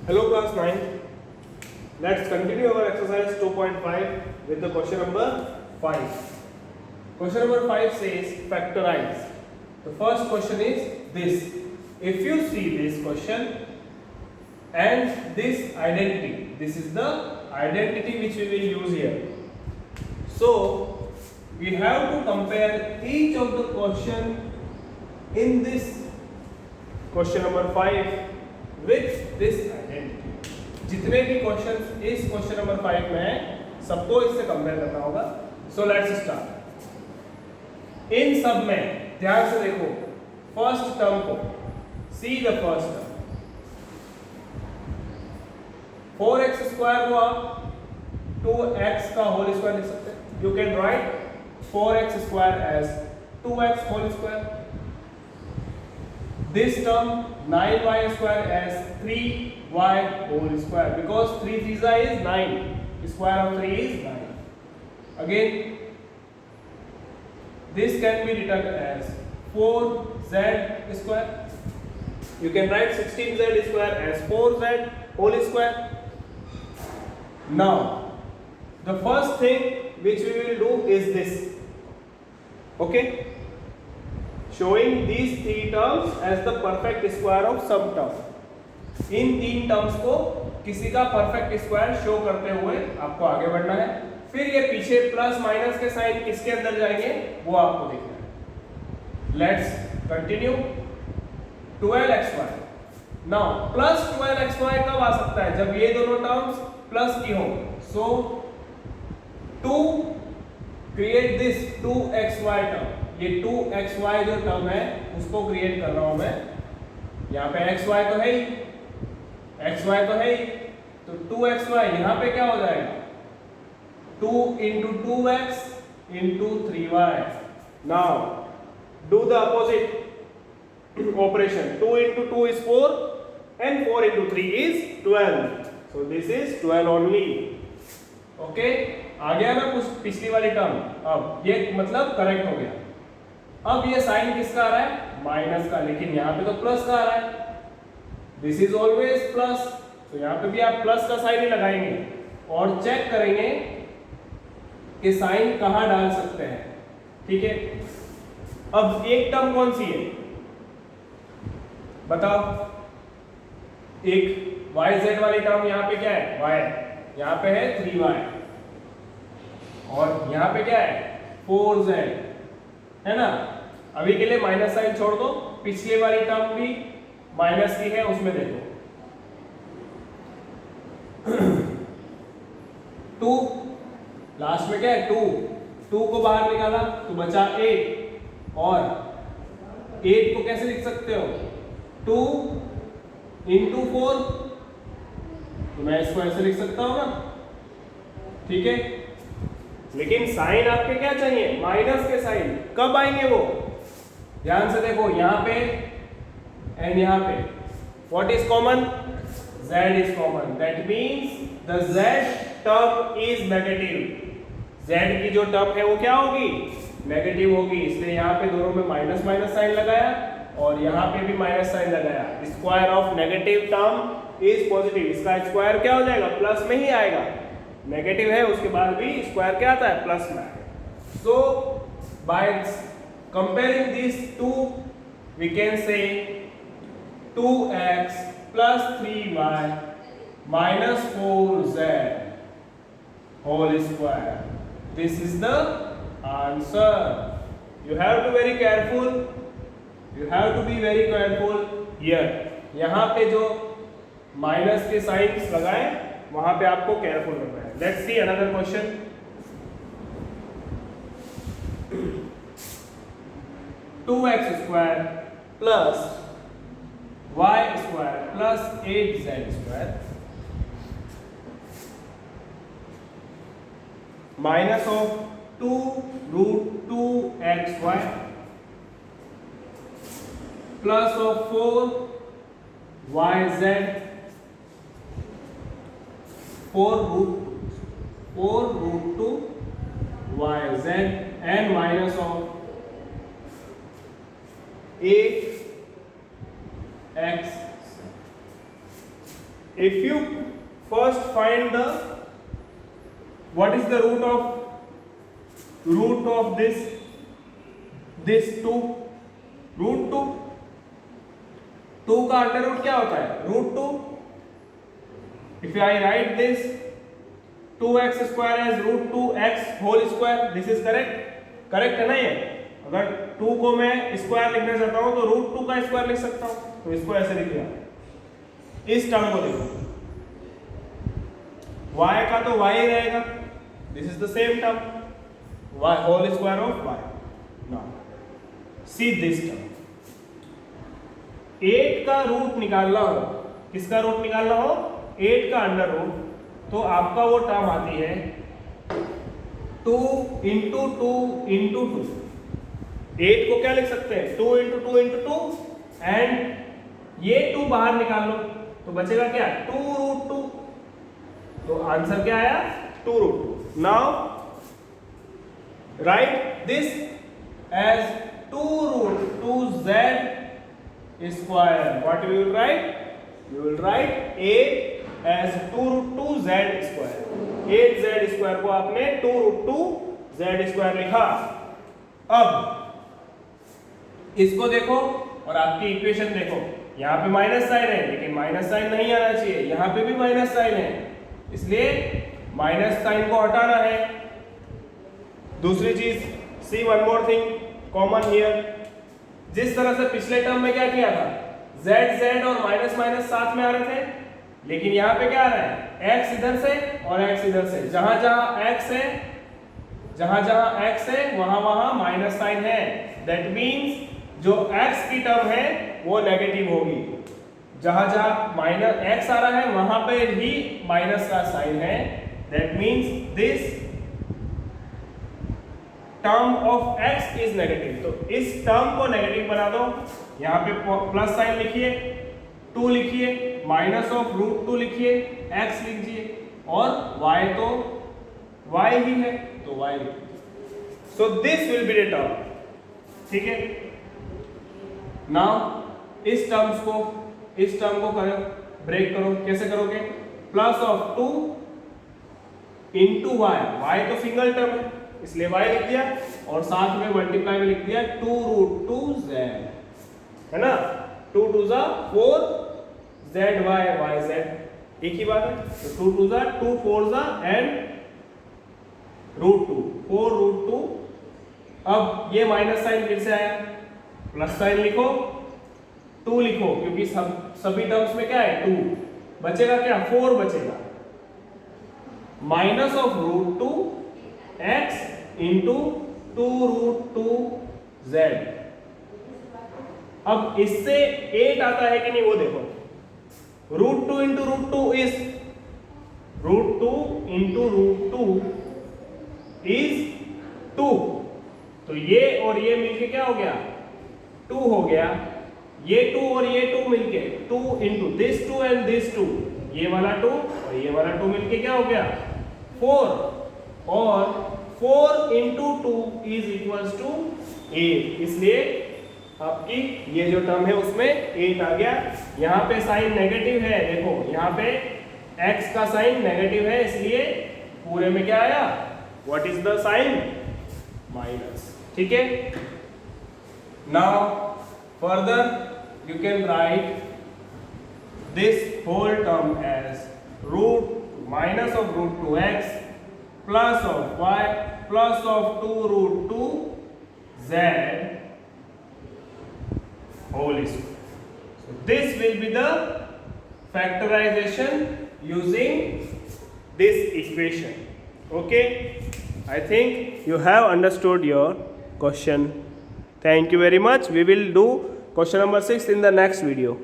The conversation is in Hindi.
Hello class 9. Let's continue our exercise 2.5 with the question number 5. Question number 5 says factorize. The first question is this. If you see this question and this identity, this is the identity which we will use here. So we have to compare each of the question in this question number 5 with this identity. जितने भी क्वेश्चंस इस क्वेश्चन नंबर 5 में हैं सबको इससे कंपेयर करना होगा. So let's start. इन सब में ध्यान से देखो फर्स्ट टर्म को. See the first term 4x square को आप 2x का होल स्क्वायर लिख सकते हैं. You can write 4x square as 2x whole square. This term 9y square as 3y whole square because 3 3 is 9. Square of 3 is 9. Again, this can be written as 4z square. You can write 16z square as 4z whole square. Now, the first thing which we will do is this. Okay? Showing these three terms as the perfect square of some term. इन तीन टर्म्स को किसी का परफेक्ट स्क्वायर शो करते हुए आपको आगे बढ़ना है. फिर ये पीछे प्लस माइनस के साइन किसके अंदर जाएंगे वो आपको देखना है. Let's continue. 12xy. Now plus 12xy कब आ सकता है? जब ये दोनों टर्म्स प्लस की हो. So to create this 2xy term. ये 2xy जो टर्म है उसको क्रिएट कर रहा हूं मैं. यहाँ पे xy तो है ही, xy तो है ही, तो 2xy यहाँ पे क्या हो जाएगा 2 into 2x into 3y. Now do the opposite operation. 2 into 2 is 4 and 4 into 3 is 12. So this is 12 only. Okay, आ गया ना कुछ पिछली वाली टर्म. अब ये मतलब करेक्ट हो गया. अब ये साइन किसका आ रहा है? माइनस का. लेकिन यहाँ पे तो प्लस का आ रहा है. This is always plus. तो यहाँ पे भी आप प्लस का साइन ही लगाएंगे और चेक करेंगे कि साइन कहाँ डाल सकते हैं. ठीक है. अब एक टर्म कौन सी है बताओ. एक yz वाली टर्म यहाँ पे क्या है? y. यहाँ पे है 3y और यहाँ पे क्या है 4z है ना. अभी के लिए माइनस साइन छोड़ दो. पिछली वाली टर्म भी माइनस की है उसमें देखो 2 लास्ट में क्या है 2 को बाहर निकाला तो बचा 8 और 8 को कैसे लिख सकते हो 2 into 4. तो मैं इसको ऐसे लिख सकता हूं ना. ठीक है. लेकिन साइन आपके क्या चाहिए? माइनस के साइन. कब आएंगे वो? ध्यान से देखो यहां पे एंड यहां पे what is common? z is common. That means the z term is negative. z की जो टर्म है वो क्या होगी? नेगेटिव होगी. इसलिए यहां पे दोनों में माइनस माइनस साइन लगाया और यहां पे भी माइनस साइन लगाया. Square of negative term is positive. इसका स्क्वायर क्या हो जाएगा? प्लस में ही आएगा. नेगेटिव है उसके बाद भी स्क्वायर क्या आता है? प्लस में आएगा. So by comparing this to we can say 2x plus 3y minus 4z whole square. This is the answer. You have to very careful. You have to be very careful here. यहाँ पे जो माइनस के साइंस लगाए वहां पे आपको केयरफुल रहना है. Let's see another question. 2x square plus y square plus 8z square minus of 2 root 2xy plus of 4yz 4 root 2 yz and minus of 8x if you first find the what is the root of this 2, root 2 का अंडर रूट क्या होता है? Root 2. If I write this 2x square as root 2x whole square, this is correct? Correct है ना ये? अगर 2 को मैं स्क्वायर लिखना चाहता हूं तो रूट 2 का स्क्वायर लिख सकता हूं, तो इसको ऐसे लिख लिया. इस टर्म को देखो, y का तो y ही रहेगा, this is the same term, y whole square of y. Now see this term, 8 का रूट निकालना हो, किसका रूट निकालना हो? 8 का अंडर रूट, तो आपका वो टर्म आती है 2 इंटू 2 इंटू 2. 8 को क्या लिख सकते हैं? 2 इंटू 2 इंटू 2, एंड ये 2 बाहर निकाल लो तो बचेगा क्या? 2 रूट 2. तो आंसर क्या आया? 2 root 2. Now right this as 2 root 2z square. What you will write? You will write 8 as 2 root 2z square. 8z square को आपने 2 रूट 2z स्क्वायर लिखा. अब इसको देखो और आपकी इक्वेशन देखो, यहाँ पे माइनस साइन है, लेकिन माइनस साइन नहीं आना चाहिए, यहाँ पे भी माइनस साइन है, इसलिए माइनस साइन को हटाना है. दूसरी चीज, see one more thing common here. जिस तरह से पिछले टर्म में क्या किया था, z और माइनस माइनस साथ में आ रहे थे, लेकिन यहाँ पे क्या आ रहा है? x इधर से और x इधर से. जहां जहां x है वहां माइनस साइन है. दैट मीन्स जो x की टर्म है वो नेगेटिव होगी. जहां माइनस x आ रहा है वहां पे ही माइनस का साइन है. That means this term of x is negative. तो इस टर्म को नेगेटिव बना दो. यहाँ पे प्लस साइन लिखिए, 2 लिखिए, माइनस ऑफ रूट 2 लिखिए, x लिखिए, और y तो y ही है तो y लिखिए. So this will be the term. ठीक है. नाउ इस टर्म को करो, ब्रेक करो. कैसे करोगे? Plus of 2 into y. y तो सिंगल टर्म है इसलिए y लिख दिया, और साथ में मल्टीप्लाई में लिख दिया 2 रूट 2z, है ना? 2 2 जा 4 z y y z, एक ही बात है. तो 2 2 जा 2 4 जा एंड रूट 2 4 रूट 2. अब ये माइनस साइन फिर से आया, प्लस साइन लिखो, 2 लिखो, क्योंकि सभी टर्म्स में क्या है? 2 बचेगा. क्या? 4 बचेगा. Minus of root 2 x into 2 root 2 z. अब इससे 8 आता है कि नहीं वो देखो. Root 2 into root 2 is root 2 into root 2 is 2. तो ये और ये मिलके क्या हो गया? 2 हो गया. ये 2 और ये 2 मिलके 2 इंटू दिस 2 एंड दिस 2, ये वाला 2 और ये वाला 2 मिलके क्या हो गया? 4. और 4 इंटू 2 इज इक्वल्स टू 8. इसलिए आपकी ये जो टर्म है उसमें 8 आ गया. यहाँ पे साइन नेगेटिव है, देखो यहाँ पे x का साइन नेगेटिव है, इसलिए पूरे में क्या आया? What is the sign? Minus. ठीक है. Now further you can write this whole term as root minus of root 2x plus of y plus of 2 root 2 z whole square. So this will be the factorization using this equation. Okay, I think you have understood your question. Thank you very much. We will do question number 6 in the next video.